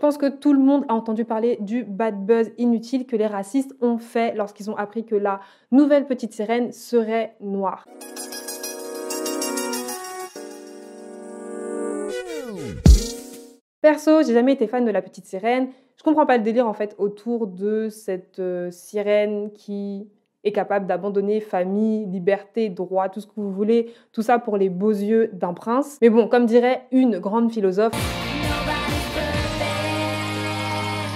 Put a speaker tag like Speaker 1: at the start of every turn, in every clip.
Speaker 1: Je pense que tout le monde a entendu parler du bad buzz inutile que les racistes ont fait lorsqu'ils ont appris que la nouvelle petite sirène serait noire. Perso, j'ai jamais été fan de la petite sirène. Je comprends pas le délire en fait autour de cette sirène qui est capable d'abandonner famille, liberté, droit, tout ce que vous voulez, tout ça pour les beaux yeux d'un prince. Mais bon, comme dirait une grande philosophe,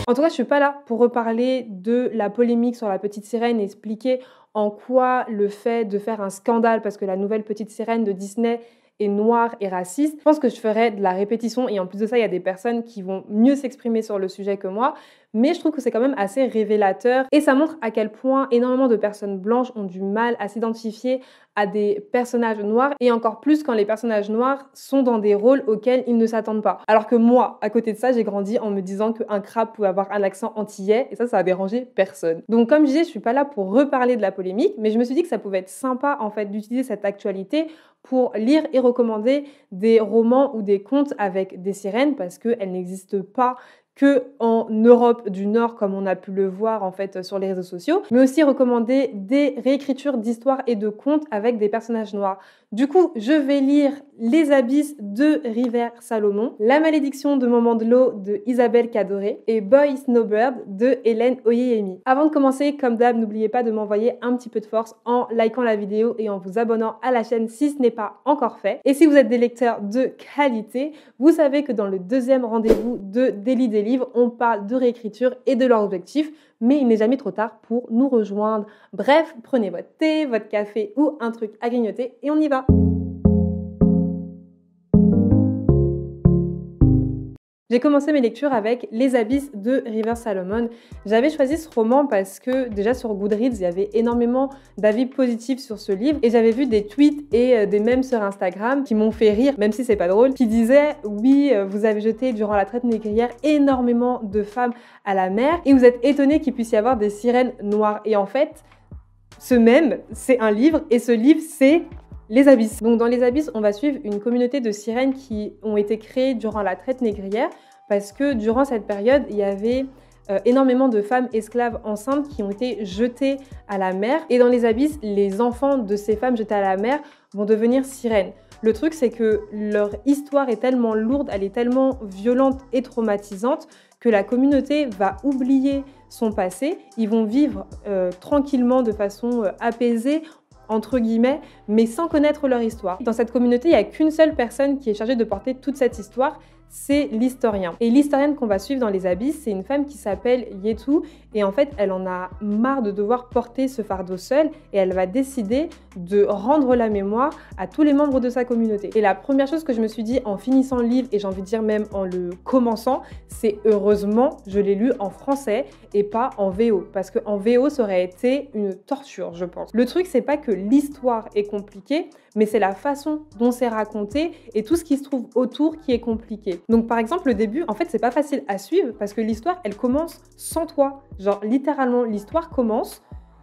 Speaker 1: en tout cas, je suis pas là pour reparler de la polémique sur la petite sirène et expliquer en quoi le fait de faire un scandale parce que la nouvelle petite sirène de Disney est noire et raciste. Je pense que je ferais de la répétition et en plus de ça, il y a des personnes qui vont mieux s'exprimer sur le sujet que moi. Mais je trouve que c'est quand même assez révélateur et ça montre à quel point énormément de personnes blanches ont du mal à s'identifier à des personnages noirs et encore plus quand les personnages noirs sont dans des rôles auxquels ils ne s'attendent pas. Alors que moi, à côté de ça, j'ai grandi en me disant qu'un crabe pouvait avoir un accent antillais et ça a dérangé personne. Donc comme je disais, je suis pas là pour reparler de la polémique, mais je me suis dit que ça pouvait être sympa en fait d'utiliser cette actualité pour lire et recommander des romans ou des contes avec des sirènes parce qu'elles n'existent pas que en Europe du Nord, comme on a pu le voir en fait sur les réseaux sociaux, mais aussi recommander des réécritures d'histoires et de contes avec des personnages noirs. Du coup, je vais lire Les Abysses de River Salomon, La Malédiction de Momandlo de Isabelle Cadoré et Boy Snowbird de Hélène Oyeyemi. Avant de commencer, comme d'hab, n'oubliez pas de m'envoyer un petit peu de force en likant la vidéo et en vous abonnant à la chaîne si ce n'est pas encore fait. Et si vous êtes des lecteurs de qualité, vous savez que dans le deuxième rendez-vous de Délit des livres, on parle de réécriture et de leurs objectifs, mais il n'est jamais trop tard pour nous rejoindre. Bref, prenez votre thé, votre café ou un truc à grignoter et on y va. J'ai commencé mes lectures avec Les Abysses de River Salomon. J'avais choisi ce roman parce que déjà sur Goodreads, il y avait énormément d'avis positifs sur ce livre et j'avais vu des tweets et des mèmes sur Instagram qui m'ont fait rire, même si c'est pas drôle, qui disaient « Oui, vous avez jeté durant la traite négrière énormément de femmes à la mer et vous êtes étonnés qu'il puisse y avoir des sirènes noires. » Et en fait, ce mème, c'est un livre et ce livre, c'est Les Abysses. Donc dans Les Abysses, on va suivre une communauté de sirènes qui ont été créées durant la traite négrière parce que durant cette période, il y avait énormément de femmes esclaves enceintes qui ont été jetées à la mer. Et dans Les Abysses, les enfants de ces femmes jetées à la mer vont devenir sirènes. Le truc, c'est que leur histoire est tellement lourde, elle est tellement violente et traumatisante que la communauté va oublier son passé. Ils vont vivre tranquillement, de façon apaisée, entre guillemets, mais sans connaître leur histoire. Dans cette communauté, il n'y a qu'une seule personne qui est chargée de porter toute cette histoire, c'est l'historien. Et l'historienne qu'on va suivre dans Les Abysses, c'est une femme qui s'appelle Yetu, et en fait, elle en a marre de devoir porter ce fardeau seule, et elle va décider de rendre la mémoire à tous les membres de sa communauté. Et la première chose que je me suis dit en finissant le livre, et j'ai envie de dire même en le commençant, c'est heureusement, je l'ai lu en français et pas en VO, parce qu'en VO, ça aurait été une torture, je pense. Le truc, c'est pas que l'histoire est compliquée, mais c'est la façon dont c'est raconté et tout ce qui se trouve autour qui est compliqué. Donc par exemple, le début, en fait, c'est pas facile à suivre parce que l'histoire, elle commence sans toi. Genre, littéralement, l'histoire commence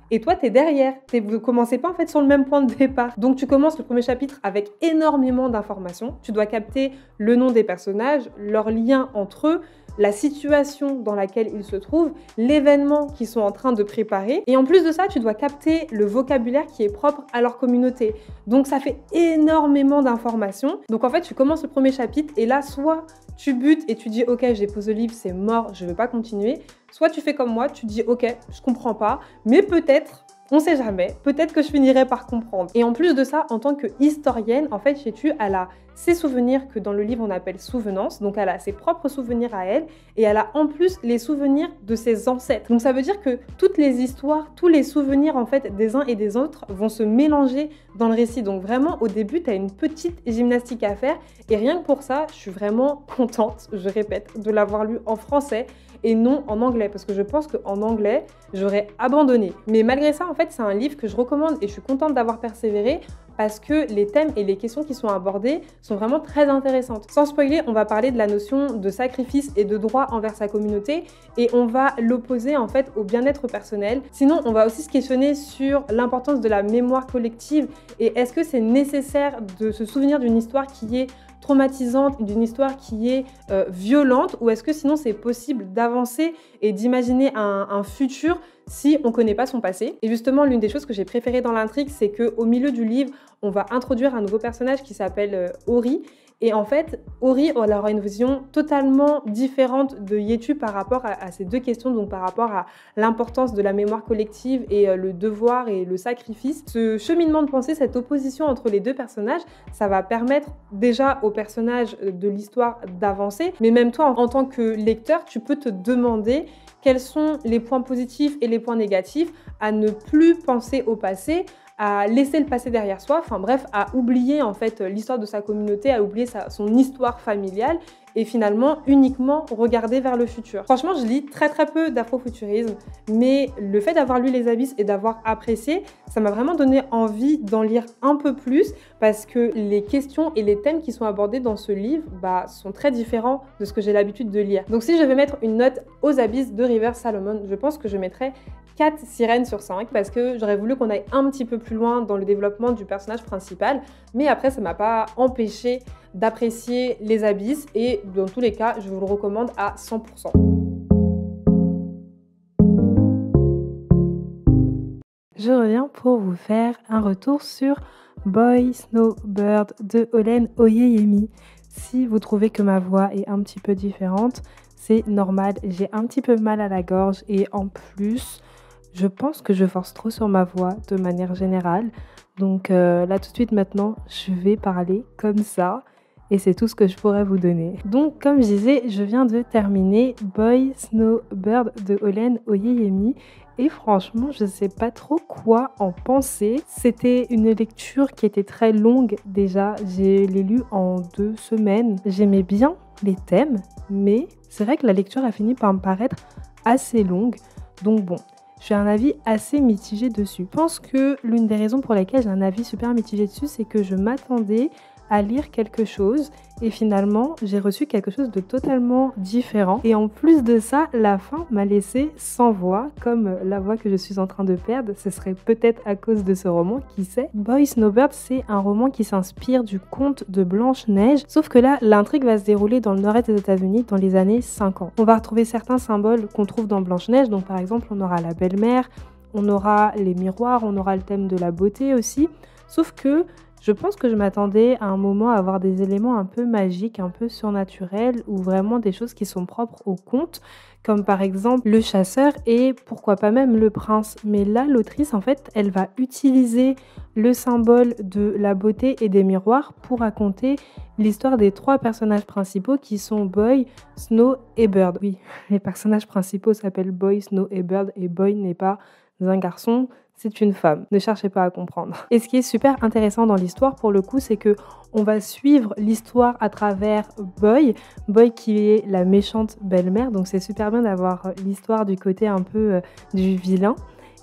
Speaker 1: et toi, t'es derrière. Vous commencez pas en fait sur le même point de départ. Donc tu commences le premier chapitre avec énormément d'informations. Tu dois capter le nom des personnages, leurs liens entre eux, la situation dans laquelle ils se trouvent, l'événement qu'ils sont en train de préparer. Et en plus de ça, tu dois capter le vocabulaire qui est propre à leur communauté. Donc ça fait énormément d'informations. Donc en fait, tu commences le premier chapitre et là, soit tu butes et tu dis « Ok, j'ai posé le livre, c'est mort, je ne veux pas continuer ». Soit tu fais comme moi, tu dis « Ok, je comprends pas, mais peut-être… » On sait jamais, peut-être que je finirai par comprendre. Et en plus de ça, en tant que historienne, en fait, Yetu, elle a ses souvenirs que dans le livre on appelle souvenance, donc elle a ses propres souvenirs à elle, et elle a en plus les souvenirs de ses ancêtres. Donc ça veut dire que toutes les histoires, tous les souvenirs en fait des uns et des autres vont se mélanger dans le récit. Donc vraiment, au début, tu as une petite gymnastique à faire, et rien que pour ça, je suis vraiment contente, je répète, de l'avoir lu en français et non en anglais, parce que je pense qu'en anglais, j'aurais abandonné. Mais malgré ça, en fait, c'est un livre que je recommande et je suis contente d'avoir persévéré parce que les thèmes et les questions qui sont abordées sont vraiment très intéressantes. Sans spoiler, on va parler de la notion de sacrifice et de droit envers sa communauté et on va l'opposer en fait au bien-être personnel. Sinon, on va aussi se questionner sur l'importance de la mémoire collective et est-ce que c'est nécessaire de se souvenir d'une histoire qui est traumatisante, d'une histoire qui est violente, ou est-ce que sinon c'est possible d'avancer et d'imaginer un futur si on ne connaît pas son passé. Et justement, l'une des choses que j'ai préférées dans l'intrigue, c'est qu'au milieu du livre, on va introduire un nouveau personnage qui s'appelle Ori. Et en fait, Ori elle aura une vision totalement différente de Yetu par rapport à ces deux questions, donc par rapport à l'importance de la mémoire collective et le devoir et le sacrifice. Ce cheminement de pensée, cette opposition entre les deux personnages, ça va permettre déjà aux personnages de l'histoire d'avancer, mais même toi, en tant que lecteur, tu peux te demander quels sont les points positifs et les points négatifs à ne plus penser au passé, à laisser le passé derrière soi, enfin bref, à oublier en fait l'histoire de sa communauté, à oublier son histoire familiale et finalement uniquement regarder vers le futur. Franchement, je lis très peu d'afrofuturisme, mais le fait d'avoir lu Les Abysses et d'avoir apprécié, ça m'a vraiment donné envie d'en lire un peu plus parce que les questions et les thèmes qui sont abordés dans ce livre sont très différents de ce que j'ai l'habitude de lire. Donc si je vais mettre une note aux Abysses de River Salomon, je pense que je mettrais 4 sirènes sur 5 parce que j'aurais voulu qu'on aille un petit peu plus loin dans le développement du personnage principal, mais après ça m'a pas empêché d'apprécier Les Abysses et dans tous les cas, je vous le recommande à 100%.
Speaker 2: Je reviens pour vous faire un retour sur Boy Snowbird de Olen Oyeyemi. Si vous trouvez que ma voix est un petit peu différente, c'est normal, j'ai un petit peu mal à la gorge et en plus, je pense que je force trop sur ma voix de manière générale. Donc là tout de suite maintenant, je vais parler comme ça. Et c'est tout ce que je pourrais vous donner. Donc, comme je disais, je viens de terminer Boy Snowbird de Olen Oyeyemi. Et franchement, je ne sais pas trop quoi en penser. C'était une lecture qui était très longue déjà. Je l'ai lu en 2 semaines. J'aimais bien les thèmes, mais c'est vrai que la lecture a fini par me paraître assez longue. Donc bon, j'ai un avis assez mitigé dessus. Je pense que l'une des raisons pour lesquelles j'ai un avis super mitigé dessus, c'est que je m'attendais à lire quelque chose et finalement j'ai reçu quelque chose de totalement différent et en plus de ça la fin m'a laissé sans voix comme la voix que je suis en train de perdre. Ce serait peut-être à cause de ce roman, qui sait. Boy Snowbird, c'est un roman qui s'inspire du conte de Blanche-Neige, sauf que là l'intrigue va se dérouler dans le nord-est des États-Unis dans les années 50. On va retrouver certains symboles qu'on trouve dans Blanche-Neige, donc par exemple on aura la belle-mère, on aura les miroirs, on aura le thème de la beauté aussi, sauf que je pense que je m'attendais à un moment à avoir des éléments un peu magiques, un peu surnaturels, ou vraiment des choses qui sont propres au conte, comme par exemple le chasseur et pourquoi pas même le prince. Mais là, l'autrice, en fait, elle va utiliser le symbole de la beauté et des miroirs pour raconter l'histoire des 3 personnages principaux qui sont Boy, Snow et Bird. Oui, les personnages principaux s'appellent Boy, Snow et Bird, et Boy n'est pas un garçon, c'est une femme. Ne cherchez pas à comprendre. Et ce qui est super intéressant dans l'histoire, pour le coup, c'est que on va suivre l'histoire à travers Boy. Boy qui est la méchante belle-mère, donc c'est super bien d'avoir l'histoire du côté un peu du vilain.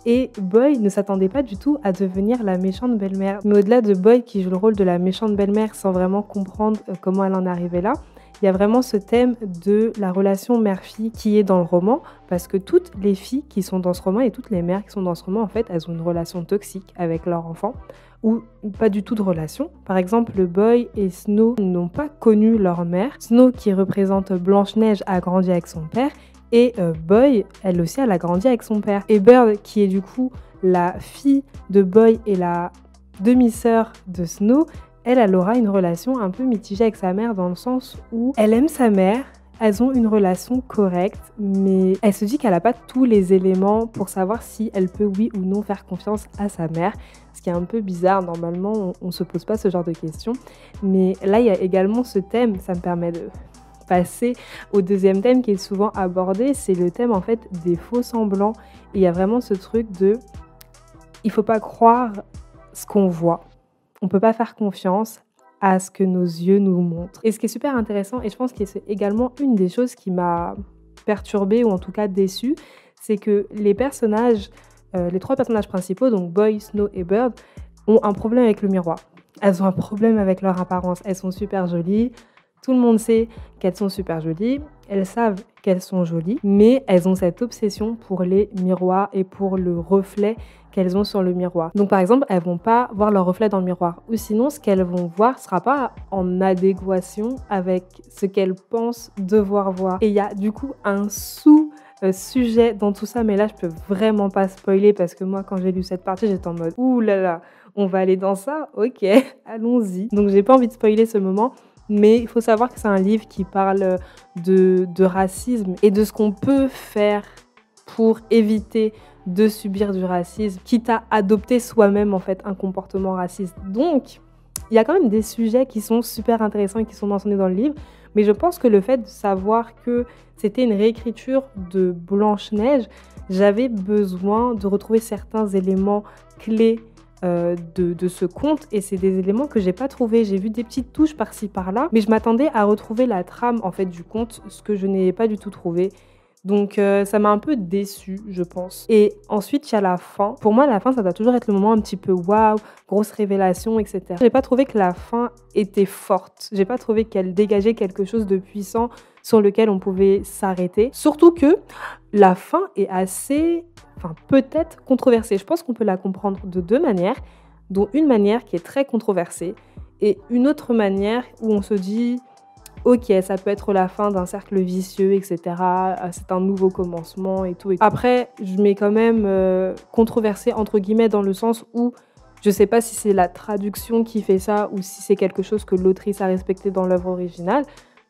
Speaker 2: Et Boy ne s'attendait pas du tout à devenir la méchante belle-mère. Mais au-delà de Boy qui joue le rôle de la méchante belle-mère sans vraiment comprendre comment elle en est arrivée là, il y a vraiment ce thème de la relation mère-fille qui est dans le roman, parce que toutes les filles qui sont dans ce roman et toutes les mères qui sont dans ce roman, en fait, elles ont une relation toxique avec leur enfant, ou pas du tout de relation. Par exemple, Boy et Snow n'ont pas connu leur mère. Snow, qui représente Blanche-Neige, a grandi avec son père, et Boy, elle aussi, elle a grandi avec son père. Et Bird, qui est du coup la fille de Boy et la demi-sœur de Snow, elle aura une relation un peu mitigée avec sa mère dans le sens où elle aime sa mère, elles ont une relation correcte, mais elle se dit qu'elle n'a pas tous les éléments pour savoir si elle peut oui ou non faire confiance à sa mère, ce qui est un peu bizarre. Normalement, on ne se pose pas ce genre de questions, mais là, il y a également ce thème, ça me permet de passer au deuxième thème qui est souvent abordé, c'est le thème en fait des faux semblants. Et il y a vraiment ce truc de, il faut pas croire ce qu'on voit. On ne peut pas faire confiance à ce que nos yeux nous montrent. Et ce qui est super intéressant, et je pense que c'est également une des choses qui m'a perturbée ou en tout cas déçue, c'est que les personnages, les 3 personnages principaux, donc Boy, Snow et Bird, ont un problème avec le miroir. Elles ont un problème avec leur apparence. Elles sont super jolies. Tout le monde sait qu'elles sont super jolies. Elles savent qu'elles sont jolies, mais elles ont cette obsession pour les miroirs et pour le reflet qu'elles ont sur le miroir. Donc par exemple, elles vont pas voir leur reflet dans le miroir, ou sinon ce qu'elles vont voir sera pas en adéquation avec ce qu'elles pensent devoir voir. Et il y a du coup un sujet dans tout ça, mais là je peux vraiment pas spoiler parce que moi quand j'ai lu cette partie j'étais en mode ouh là là, on va aller dans ça, ok, allons-y. Donc j'ai pas envie de spoiler ce moment, mais il faut savoir que c'est un livre qui parle de racisme et de ce qu'on peut faire pour éviter de subir du racisme, quitte à adopter soi-même en fait un comportement raciste. Donc il y a quand même des sujets qui sont super intéressants et qui sont mentionnés dans le livre, mais je pense que le fait de savoir que c'était une réécriture de Blanche-Neige, j'avais besoin de retrouver certains éléments clés de ce conte, et c'est des éléments que j'ai pas trouvés. J'ai vu des petites touches par-ci par-là, mais je m'attendais à retrouver la trame en fait du conte, ce que je n'ai pas du tout trouvé. Donc ça m'a un peu déçue, je pense. Et ensuite, il y a la fin. Pour moi, la fin, ça doit toujours être le moment un petit peu waouh, grosse révélation, etc. J'ai pas trouvé que la fin était forte. J'ai pas trouvé qu'elle dégageait quelque chose de puissant sur lequel on pouvait s'arrêter. Surtout que la fin est assez, peut-être controversée. Je pense qu'on peut la comprendre de deux manières, dont une manière qui est très controversée et une autre manière où on se dit ok, ça peut être la fin d'un cercle vicieux, etc. C'est un nouveau commencement et tout. Après, je mets quand même controversé entre guillemets dans le sens où je sais pas si c'est la traduction qui fait ça ou si c'est quelque chose que l'autrice a respecté dans l'œuvre originale.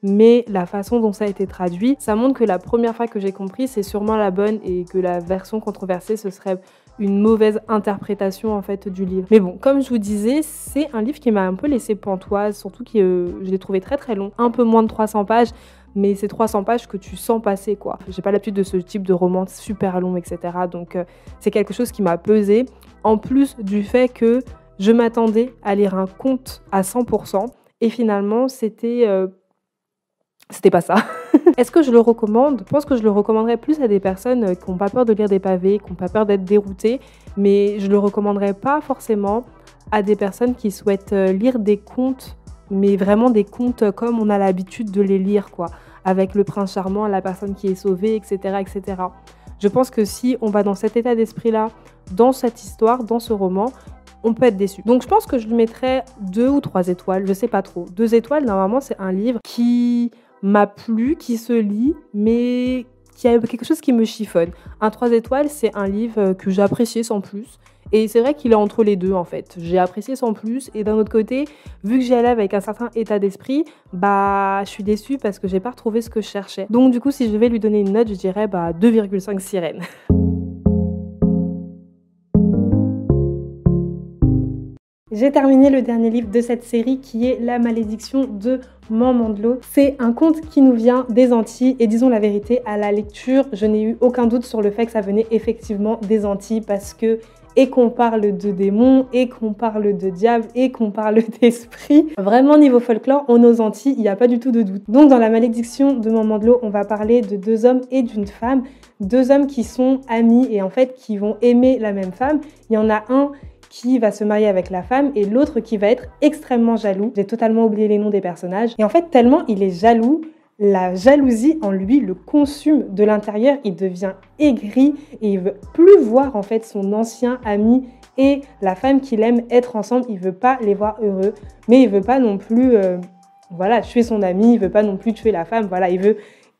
Speaker 2: Mais la façon dont ça a été traduit, ça montre que la première fois que j'ai compris, c'est sûrement la bonne et que la version controversée, ce serait une mauvaise interprétation en fait du livre. Mais bon, comme je vous disais, c'est un livre qui m'a un peu laissé pantoise, surtout que je l'ai trouvé très très long, un peu moins de 300 pages, mais c'est 300 pages que tu sens passer quoi. J'ai pas l'habitude de ce type de roman super long, etc. Donc c'est quelque chose qui m'a pesé, en plus du fait que je m'attendais à lire un conte à 100% et finalement c'était pas ça. Est-ce que je le recommande ? Je pense que je le recommanderais plus à des personnes qui n'ont pas peur de lire des pavés, qui n'ont pas peur d'être déroutées, mais je le recommanderais pas forcément à des personnes qui souhaitent lire des contes, mais vraiment des contes comme on a l'habitude de les lire, quoi, avec le prince charmant, la personne qui est sauvée, etc., etc. Je pense que si on va dans cet état d'esprit-là, dans cette histoire, dans ce roman, on peut être déçu. Donc je pense que je lui mettrais 2 ou 3 étoiles, je sais pas trop. 2 étoiles, normalement, c'est un livre qui m'a plu, qui se lit, mais qui a quelque chose qui me chiffonne. Un 3 étoiles, c'est un livre que j'ai apprécié sans plus. Et c'est vrai qu'il est entre les deux, en fait. J'ai apprécié sans plus, et d'un autre côté, vu que j'y allais avec un certain état d'esprit, je suis déçue parce que j'ai pas retrouvé ce que je cherchais. Donc du coup, si je devais lui donner une note, je dirais 2,5 sirènes. J'ai terminé le dernier livre de cette série qui est La malédiction de Maman de l'eau. C'est un conte qui nous vient des Antilles et disons la vérité, à la lecture, je n'ai eu aucun doute sur le fait que ça venait effectivement des Antilles parce que et qu'on parle de démons, et qu'on parle de diable, et qu'on parle d'esprit. Vraiment, niveau folklore, on aux Antilles, il n'y a pas du tout de doute. Donc, dans La malédiction de Maman de l'eau, on va parler de 2 hommes et d'une femme. 2 hommes qui sont amis et en fait qui vont aimer la même femme. Il y en a un qui va se marier avec la femme et l'autre qui va être extrêmement jaloux. J'ai totalement oublié les noms des personnages. Et en fait, tellement il est jaloux, la jalousie en lui le consume de l'intérieur, il devient aigri et il veut plus voir en fait son ancien ami et la femme qu'il aime être ensemble. Il veut pas les voir heureux, mais il veut pas non plus tuer son ami, il veut pas non plus tuer la femme, il veut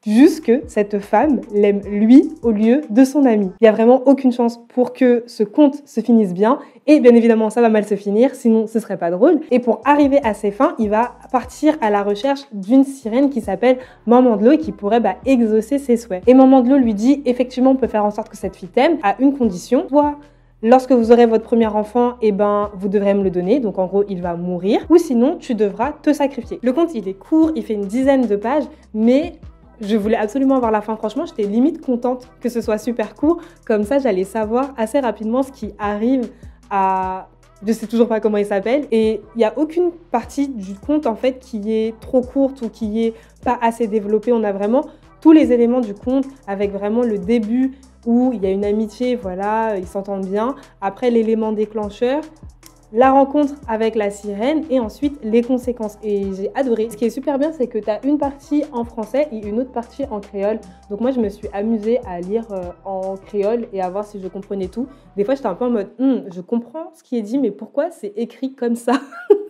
Speaker 2: juste que cette femme l'aime lui au lieu de son ami. Il n'y a vraiment aucune chance pour que ce conte se finisse bien et bien évidemment ça va mal se finir, sinon ce serait pas drôle. Et pour arriver à ses fins, il va partir à la recherche d'une sirène qui s'appelle Maman de l'eau et qui pourrait exaucer ses souhaits. Et Maman de l'eau lui dit effectivement on peut faire en sorte que cette fille t'aime à une condition, soit lorsque vous aurez votre premier enfant, vous devrez me le donner, donc en gros il va mourir, ou sinon tu devras te sacrifier. Le conte il est court, il fait une dizaine de pages, mais je voulais absolument avoir la fin. Franchement, j'étais limite contente que ce soit super court. Comme ça, j'allais savoir assez rapidement ce qui arrive à... Je sais toujours pas comment il s'appelle. Et il n'y a aucune partie du conte, en fait, qui est trop courte ou qui est pas assez développée. On a vraiment tous les éléments du conte avec vraiment le début où il y a une amitié, ils s'entendent bien. Après, l'élément déclencheur,
Speaker 1: la rencontre avec la sirène et ensuite les conséquences. Et j'ai adoré. Ce qui est super bien, c'est que tu as une partie en français et une autre partie en créole. Donc moi, je me suis amusée à lire en créole et à voir si je comprenais tout. Des fois, j'étais un peu en mode, je comprends ce qui est dit, mais pourquoi c'est écrit comme ça?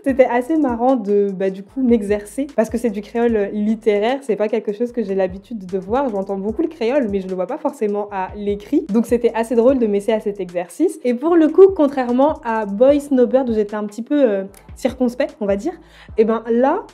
Speaker 1: C'était assez marrant de du coup m'exercer parce que c'est du créole littéraire, c'est pas quelque chose que j'ai l'habitude de voir. J'entends beaucoup le créole, mais je le vois pas forcément à l'écrit. Donc c'était assez drôle de m'essayer à cet exercice. Et pour le coup, contrairement à Boy Snowbird où j'étais un petit peu circonspect, on va dire, et ben là,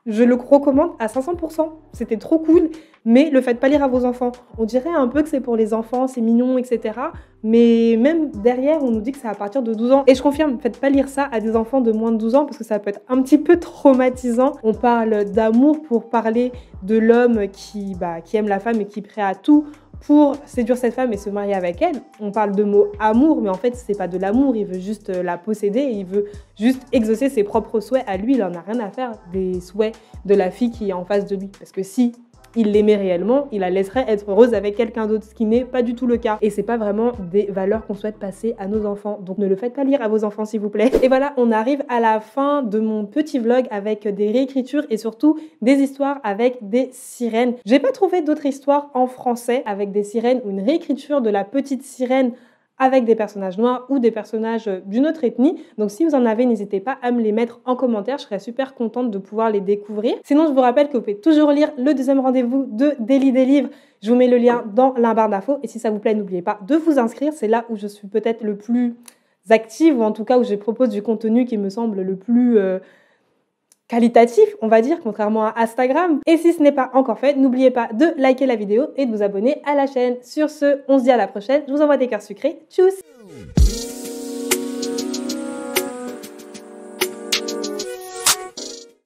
Speaker 1: je le recommande à 500%. C'était trop cool, mais le faites pas lire à vos enfants. On dirait un peu que c'est pour les enfants, c'est mignon, etc. Mais même derrière, on nous dit que c'est à partir de 12 ans. Et je confirme, faites pas lire ça à des enfants de moins de 12 ans parce que ça peut être un petit peu traumatisant. On parle d'amour pour parler de l'homme qui aime la femme et qui est prêt à tout pour séduire cette femme et se marier avec elle. On parle de mot amour, mais en fait, c'est pas de l'amour, il veut juste la posséder, il veut juste exaucer ses propres souhaits à lui, il en a rien à faire des souhaits de la fille qui est en face de lui. Parce que si il l'aimait réellement, il la laisserait être heureuse avec quelqu'un d'autre, ce qui n'est pas du tout le cas. Et c'est pas vraiment des valeurs qu'on souhaite passer à nos enfants. Donc ne le faites pas lire à vos enfants, s'il vous plaît. Et voilà, on arrive à la fin de mon petit vlog avec des réécritures et surtout des histoires avec des sirènes. J'ai pas trouvé d'autres histoires en français avec des sirènes ou une réécriture de la petite sirène avec des personnages noirs ou des personnages d'une autre ethnie. Donc si vous en avez, n'hésitez pas à me les mettre en commentaire, je serais super contente de pouvoir les découvrir. Sinon, je vous rappelle que vous pouvez toujours lire le deuxième rendez-vous de Daily des livres. Je vous mets le lien dans la barre d'infos et si ça vous plaît, n'oubliez pas de vous inscrire. C'est là où je suis peut-être le plus active ou en tout cas où je propose du contenu qui me semble le plus qualitatif, on va dire, contrairement à Instagram. Et si ce n'est pas encore fait, n'oubliez pas de liker la vidéo et de vous abonner à la chaîne. Sur ce, on se dit à la prochaine. Je vous envoie des cœurs sucrés. Tchuss!